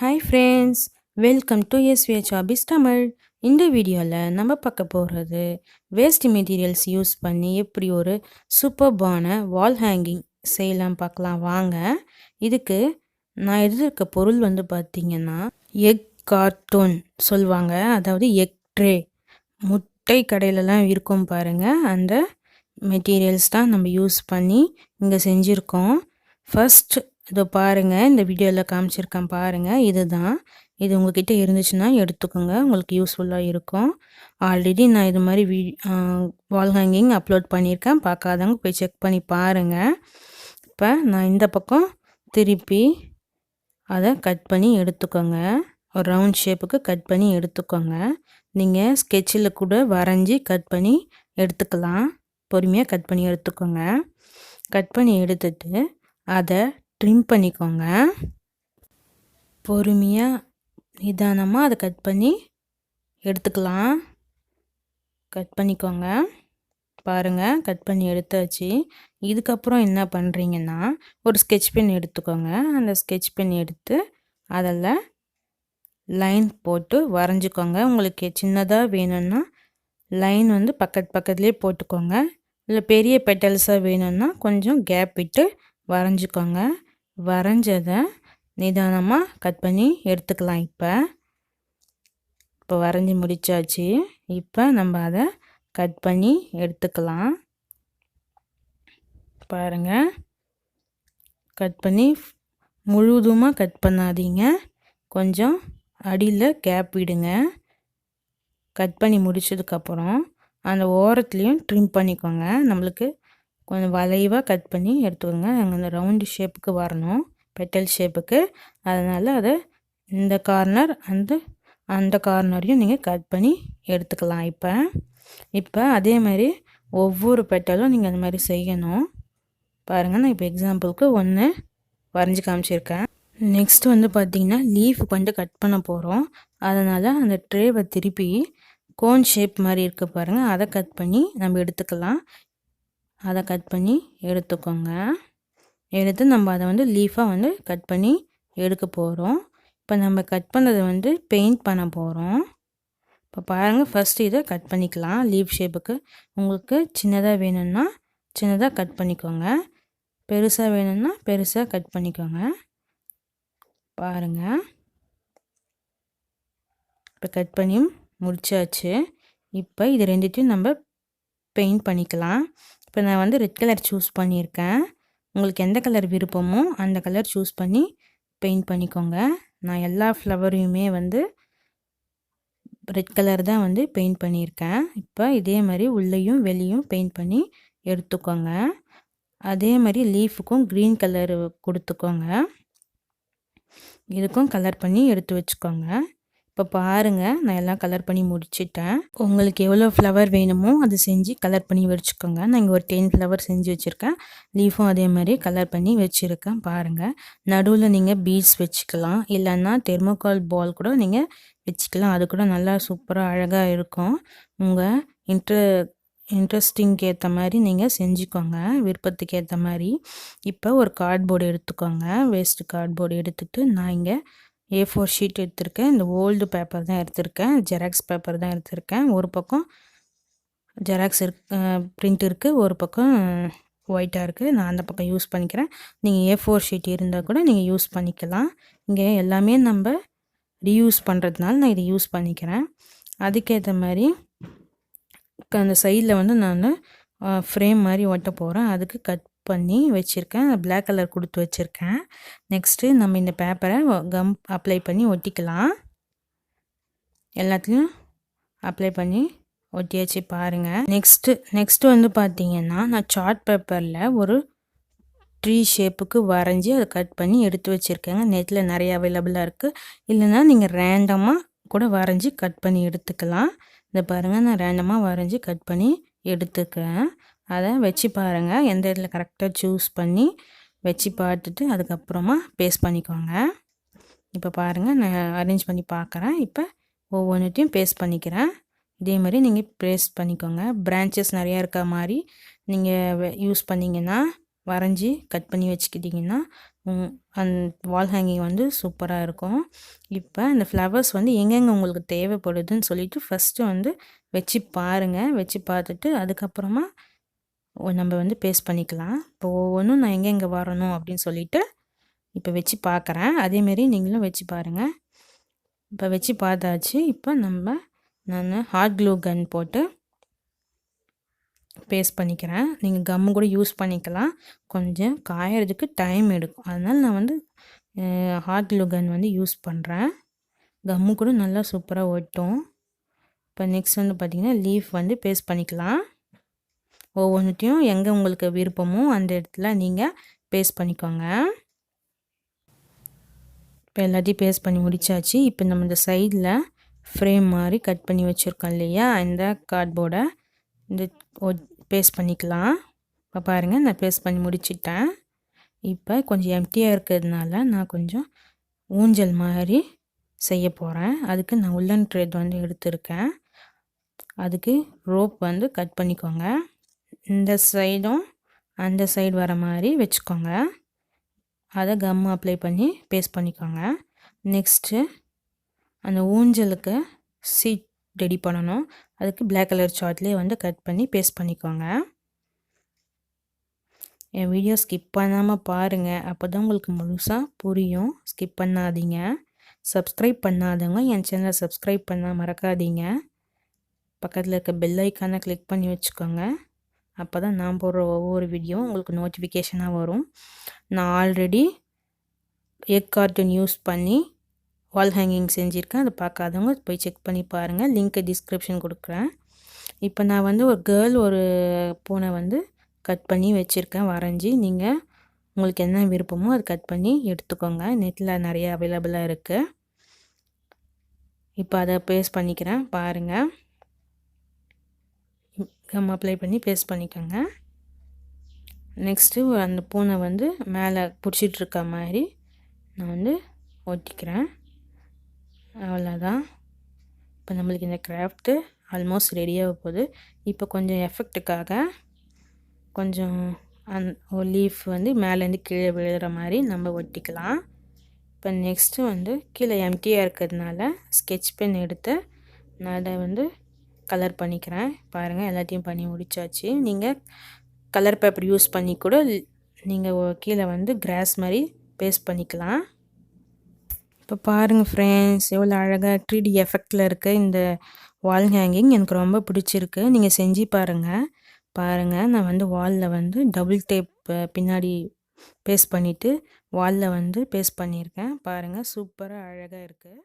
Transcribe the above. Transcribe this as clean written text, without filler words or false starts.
Hi friends, welcome to SVH Hobbies Tamil. இந்த வீடியோவில் நம்ம பார்க்க போகிறது வேஸ்ட் மெட்டீரியல்ஸ் யூஸ் பண்ணி எப்படி ஒரு சூப்பர்பான வால் ஹேங்கிங் செய்யலாம் பார்க்கலாம் வாங்க. இதுக்கு நான் எடுத்துருக்க பொருள் வந்து பார்த்திங்கன்னா எக் கார்ட்டூன் சொல்லுவாங்க, அதாவது எக் ட்ரே. முட்டை கடையிலலாம் இருக்கும் பாருங்கள், அந்த மெட்டீரியல்ஸ் தான் நம்ம யூஸ் பண்ணி இங்கே செஞ்சுருக்கோம். ஃபஸ்ட் இதோ பாருங்கள், இந்த வீடியோவில் காமிச்சிருக்கேன் பாருங்கள், இதுதான். இது உங்கள்கிட்ட இருந்துச்சுன்னா எடுத்துக்கோங்க, உங்களுக்கு யூஸ்ஃபுல்லாக இருக்கும். ஆல்ரெடி நான் இது மாதிரி வால் ஹேங்கிங் அப்லோட் பண்ணியிருக்கேன், பார்க்காதவங்க போய் செக் பண்ணி பாருங்கள். இப்போ நான் இந்த பக்கம் திருப்பி அதை கட் பண்ணி எடுத்துக்கோங்க. ஒரு ரவுண்ட் ஷேப்புக்கு கட் பண்ணி எடுத்துக்கோங்க. நீங்கள் ஸ்கெட்சில் கூட வரைஞ்சி கட் பண்ணி எடுத்துக்கலாம். பொறுமையாக கட் பண்ணி எடுத்துக்கோங்க. கட் பண்ணி எடுத்துட்டு அதை ட்ரிம் பண்ணிக்கோங்க. பொறுமையாக நிதானமாக அதை கட் பண்ணி எடுத்துக்கலாம். கட் பண்ணிக்கோங்க. பாருங்கள், கட் பண்ணி எடுத்தாச்சு. இதுக்கப்புறம் என்ன பண்ணுறீங்கன்னா, ஒரு ஸ்கெட்ச் பென் எடுத்துக்கோங்க. அந்த ஸ்கெட்ச் பென் எடுத்து அதில் லைன் போட்டு வரைஞ்சிக்கோங்க. உங்களுக்கு சின்னதாக வேணும்னா லைன் வந்து பக்கத்துலேயே போட்டுக்கோங்க. இல்லை பெரிய பெட்டல்ஸாக வேணும்னா கொஞ்சம் கேப் விட்டு வரைஞ்சிக்கோங்க. வரைஞ்சதை நிதானமாக கட் பண்ணி எடுத்துக்கலாம். இப்போ வரைஞ்சி முடித்தாச்சு. இப்போ நம்ம அதை கட் பண்ணி எடுத்துக்கலாம். பாருங்கள், கட் பண்ணி முழுவதுமாக கட் பண்ணாதீங்க, கொஞ்சம் அடியில் கேப் விடுங்க. கட் பண்ணி முடித்ததுக்கப்புறம் அந்த ஓரத்துலேயும் ட்ரிம் பண்ணிக்கோங்க. நம்மளுக்கு கொஞ்சம் வளைவாக கட் பண்ணி எடுத்துக்கோங்க. அங்கே அந்த ரவுண்டு ஷேப்புக்கு வரணும், பெட்டல் ஷேப்புக்கு. அதனால் அதை இந்த கார்னர் அந்த கார்னரையும் நீங்கள் கட் பண்ணி எடுத்துக்கலாம். இப்போ அதே மாதிரி ஒவ்வொரு பெட்டலும் நீங்கள் அந்த மாதிரி செய்யணும். பாருங்கள், நான் இப்போ எக்ஸாம்பிளுக்கு ஒன்று வரைஞ்சி காமிச்சிருக்கேன். நெக்ஸ்ட் வந்து பார்த்திங்கன்னா லீஃபுக்கு வந்து கட் பண்ண போகிறோம். அதனால் அந்த ட்ரேவை திருப்பி கோன் ஷேப் மாதிரி இருக்க பாருங்கள், அதை கட் பண்ணி நம்ம எடுத்துக்கலாம். அதை கட் பண்ணி எடுத்துக்கோங்க. எடுத்து நம்ம அதை வந்து லீஃபாக வந்து கட் பண்ணி எடுக்க போகிறோம். இப்போ நம்ம கட் பண்ணதை வந்து பெயிண்ட் பண்ண போகிறோம். இப்போ பாருங்கள், ஃபஸ்ட்டு இதை கட் பண்ணிக்கலாம் லீஃப் ஷேப்புக்கு. உங்களுக்கு சின்னதாக வேணும்னா சின்னதாக கட் பண்ணிக்கோங்க, பெருசாக வேணும்னா பெருசாக கட் பண்ணிக்கோங்க. பாருங்கள், இப்போ கட் பண்ணி முடிச்சாச்சு. இப்போ இது ரெண்டுத்தையும் நம்ம பெயிண்ட் பண்ணிக்கலாம். இப்போ நான் வந்து ரெட் கலர் சூஸ் பண்ணியிருக்கேன். உங்களுக்கு எந்த கலர் விருப்பமோ அந்த கலர் சூஸ் பண்ணி பெயிண்ட் பண்ணிக்கோங்க. நான் எல்லா ஃப்ளவரையுமே வந்து ரெட் கலர் தான் வந்து பெயிண்ட் பண்ணியிருக்கேன். இப்போ இதே மாதிரி உள்ளேயும் வெளியும் பெயிண்ட் பண்ணி எடுத்துக்கோங்க. அதே மாதிரி லீஃபுக்கும் க்ரீன் கலர் கொடுத்துக்கோங்க. இதுக்கும் கலர் பண்ணி எடுத்து வச்சுக்கோங்க. இப்போ பாருங்கள், நான் எல்லாம் கலர் பண்ணி முடிச்சிட்டேன். உங்களுக்கு எவ்வளோ ஃப்ளவர் வேணுமோ அது செஞ்சு கலர் பண்ணி வச்சுக்கோங்க. நான் இங்கே ஒரு 10 ஃப்ளவர் செஞ்சு வச்சுருக்கேன். லீஃபும் அதே மாதிரி கலர் பண்ணி வச்சுருக்கேன். பாருங்கள், நடுவில் நீங்கள் பீட்ஸ் வச்சுக்கலாம், இல்லைன்னா தெர்மோகால் பால் கூட நீங்கள் வச்சுக்கலாம். அது கூட நல்லா சூப்பராக அழகாக இருக்கும். உங்கள் இன்ட்ரெஸ்டிங்க்கு ஏற்ற மாதிரி நீங்கள் செஞ்சுக்கோங்க, விருப்பத்துக்கு ஏற்ற மாதிரி. இப்போ ஒரு கார்ட்போர்டு எடுத்துக்கோங்க. வேஸ்ட்டு கார்ட்போர்டு எடுத்துகிட்டு நான் இங்கே A4 ஷீட் எடுத்திருக்கேன். இந்த ஓல்டு பேப்பர் தான் எடுத்திருக்கேன், ஜெராக்ஸ் பேப்பர் தான் எடுத்திருக்கேன். ஒரு பக்கம் ஜெராக்ஸ் பிரிண்ட் இருக்குது, ஒரு பக்கம் ஒயிட்டாக இருக்குது. நான் அந்த பக்கம் யூஸ் பண்ணிக்கிறேன். நீங்கள் A4 ஷீட் இருந்தால் கூட நீங்கள் யூஸ் பண்ணிக்கலாம். இங்கே எல்லாமே நம்ம ரீயூஸ் பண்ணுறதுனால நான் இதை யூஸ் பண்ணிக்கிறேன். அதுக்கேற்ற மாதிரி அந்த சைடில் வந்து நான் ஃப்ரேம் மாதிரி ஒட்ட போகிறேன். அதுக்கு கட் பண்ணி வச்சுருக்கேன், பிளாக் கலர் கொடுத்து வச்சுருக்கேன். நெக்ஸ்ட்டு நம்ம இந்த பேப்பரை கம் அப்ளை பண்ணி ஒட்டிக்கலாம். எல்லாத்துலேயும் அப்ளை பண்ணி ஒட்டியாச்சு. பாருங்கள், நெக்ஸ்ட்டு வந்து பார்த்திங்கன்னா நான் சார்ட் பேப்பரில் ஒரு ட்ரீ ஷேப்புக்கு வரைஞ்சி அதை கட் பண்ணி எடுத்து வச்சுருக்கேங்க. நெட்டில் நிறைய அவைலபிளாக இருக்குது. இல்லைன்னா நீங்கள் ரேண்டமாக கூட வரைஞ்சி கட் பண்ணி எடுத்துக்கலாம். இதை பாருங்கள், நான் ரேண்டமாக வரைஞ்சி கட் பண்ணி எடுத்துக்கிறேன். அதை வச்சு பாருங்கள், எந்த இடத்துல கரெக்டாக சூஸ் பண்ணி வச்சு பார்த்துட்டு அதுக்கப்புறமா பேஸ்ட் பண்ணிக்கோங்க. இப்போ பாருங்கள், நான் அரேஞ்ச் பண்ணி பார்க்குறேன். இப்போ ஒவ்வொன்றுத்தையும் பேஸ்ட் பண்ணிக்கிறேன். இதே மாதிரி நீங்கள் பேஸ்ட் பண்ணிக்கோங்க. பிரான்ச்சஸ் நிறையா இருக்க மாதிரி நீங்கள் யூஸ் பண்ணிங்கன்னா, வரைஞ்சி கட் பண்ணி வச்சுக்கிட்டிங்கன்னா அந் வால் ஹேங்கிங் வந்து சூப்பராக இருக்கும். இப்போ இந்த ஃப்ளவர்ஸ் வந்து எங்கெங்கே உங்களுக்கு தேவைப்படுதுன்னு சொல்லிட்டு ஃபஸ்ட்டு வந்து வச்சு பாருங்கள். வச்சு பார்த்துட்டு அதுக்கப்புறமா நம்ம வந்து பேஸ்ட் பண்ணிக்கலாம். இப்போ ஒவ்வொன்றும் நான் எங்கெங்கே வரணும் அப்படின்னு சொல்லிட்டு இப்போ வச்சு பார்க்குறேன். அதேமாரி நீங்களும் வச்சு பாருங்கள். இப்போ வச்சு பார்த்தாச்சு. இப்போ நான் ஹாட் க்ளூ கன் போட்டு பேஸ்ட் பண்ணிக்கிறேன். நீங்கள் கம்மு கூட யூஸ் பண்ணிக்கலாம். கொஞ்சம் காயறதுக்கு டைம் எடுக்கும். அதனால் நான் வந்து ஹாட் க்ளூ கன் வந்து யூஸ் பண்ணுறேன். கம்மு கூட நல்லா சூப்பராக ஒட்டும். இப்போ நெக்ஸ்ட் வந்து பார்த்திங்கன்னா லீஃப் வந்து பேஸ்ட் பண்ணிக்கலாம். ஒவ்வொன்றுத்தையும் எங்கே உங்களுக்கு விருப்பமோ அந்த இடத்துல நீங்கள் பேஸ்ட் பண்ணிக்கோங்க. இப்போ எல்லாத்தையும் பேஸ்ட் பண்ணி முடித்தாச்சு. இப்போ நம்ம இந்த சைடில் ஃப்ரேம் மாதிரி கட் பண்ணி வச்சுருக்கோம் இல்லையா, இந்த கார்ட்போர்டை இந்த பேஸ்ட் பண்ணிக்கலாம். இப்போ பாருங்கள், நான் பேஸ்ட் பண்ணி முடிச்சிட்டேன். இப்போ கொஞ்சம் எம்டியாக இருக்கிறதுனால நான் கொஞ்சம் ஊஞ்சல் மாதிரி செய்ய போகிறேன். அதுக்கு நான் உள்ளன் த்ரெட் வந்து எடுத்திருக்கேன். அதுக்கு ரோப் வந்து கட் பண்ணிக்கோங்க. இந்த சைடும் அந்த சைடு வர மாதிரி வச்சுக்கோங்க. அதை கம் அப்ளை பண்ணி பேஸ்ட் பண்ணிக்கோங்க. நெக்ஸ்ட்டு அந்த ஊஞ்சலுக்கு சீட் ரெடி பண்ணணும். அதுக்கு பிளாக் கலர் சார்ட்லேயே வந்து கட் பண்ணி பேஸ்ட் பண்ணிக்கோங்க. என் வீடியோ ஸ்கிப் பண்ணாமல் பாருங்கள். அப்போ தான் உங்களுக்கு முழுசாக புரியும். ஸ்கிப் பண்ணாதீங்க. சப்ஸ்கிரைப் பண்ணாதவங்க என் சேனலை சப்ஸ்கிரைப் பண்ண மறக்காதீங்க. பக்கத்தில் இருக்க பெல் ஐக்கானை கிளிக் பண்ணி வச்சுக்கோங்க. அப்போ தான் நான் போடுற ஒவ்வொரு வீடியோவும் உங்களுக்கு நோட்டிஃபிகேஷனாக வரும். நான் ஆல்ரெடி எக் கார்ட்டூன் யூஸ் பண்ணி வால் ஹேங்கிங் செஞ்சுருக்கேன். அதை பார்க்காதவங்க போய் செக் பண்ணி பாருங்கள். லிங்க்கை டிஸ்கிரிப்ஷன் கொடுக்குறேன். இப்போ நான் வந்து ஒரு பூனை வந்து கட் பண்ணி வச்சுருக்கேன் வரைஞ்சி. நீங்கள் உங்களுக்கு என்ன விருப்பமோ அது கட் பண்ணி எடுத்துக்கோங்க. நெட்டில் நிறைய அவைலபிளாக இருக்குது. இப்போ அதை பேஸ்ட் பண்ணிக்கிறேன் பாருங்கள். கம் அப்ளை பண்ணி பேஸ்ட் பண்ணிக்கோங்க. நெக்ஸ்ட்டு அந்த பூனை வந்து மேலே பிடிச்சிட்ருக்க மாதிரி நான் வந்து ஒட்டிக்கிறேன். அவ்வளோதான். இப்போ நம்மளுக்கு இந்த கிராஃப்ட்டு ஆல்மோஸ்ட் ரெடியாக போகுது. இப்போ கொஞ்சம் எஃபெக்ட்டுக்காக கொஞ்சம் ஒரு லீஃப் வந்து மேலேருந்து கீழே விழுகிற மாதிரி நம்ம ஒட்டிக்கலாம். இப்போ நெக்ஸ்ட்டு வந்து கீழே எம்டியாக இருக்கிறதுனால ஸ்கெட்ச் பென் எடுத்து நான் அதை வந்து கலர் பண்ணிக்கிறேன். பாருங்கள், எல்லாத்தையும் பண்ணி முடிச்சாச்சு. நீங்கள் கலர் பேப்பர் யூஸ் பண்ணி கூட நீங்கள் கீழே வந்து கிராஸ் மாதிரி பேஸ்ட் பண்ணிக்கலாம். இப்போ பாருங்கள் ஃப்ரெண்ட்ஸ், எவ்வளோ அழகாக 3D எஃபெக்டில் இருக்க இந்த வால் ஹேங்கிங் எனக்கு ரொம்ப பிடிச்சிருக்கு. நீங்கள் செஞ்சு பாருங்கள். நான் வந்து வாலில் வந்து டபுள் டேப் பின்னாடி பேஸ்ட் பண்ணிவிட்டு வாலில் வந்து பேஸ்ட் பண்ணியிருக்கேன். பாருங்கள், சூப்பராக அழகாக இருக்குது.